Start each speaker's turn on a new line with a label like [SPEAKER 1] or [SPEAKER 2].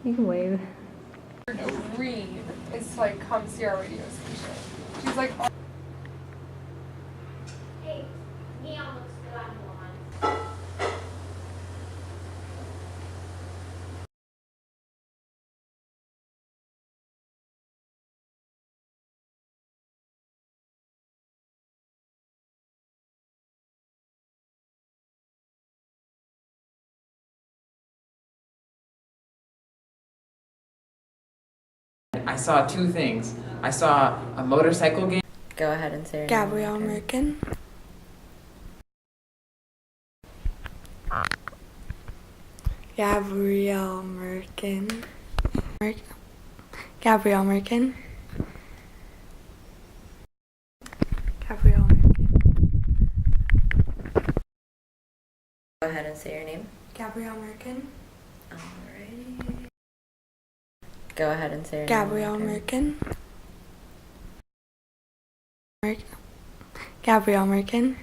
[SPEAKER 1] You can wave.
[SPEAKER 2] Read is to like come see our radio station. She's like,
[SPEAKER 3] hey, Neon looks good on blonde.
[SPEAKER 4] I saw two things. I saw a motorcycle game.
[SPEAKER 5] Go ahead and say your
[SPEAKER 6] Gabrielle
[SPEAKER 5] name.
[SPEAKER 6] Merkin. Gabrielle Merkin. Gabrielle Merkin. Gabrielle Merkin.
[SPEAKER 5] Go ahead and say your name.
[SPEAKER 6] Gabrielle Merkin.
[SPEAKER 5] Alrighty. Go ahead and say your
[SPEAKER 6] Gabrielle
[SPEAKER 5] name.
[SPEAKER 6] Merkin. Gabrielle Merkin.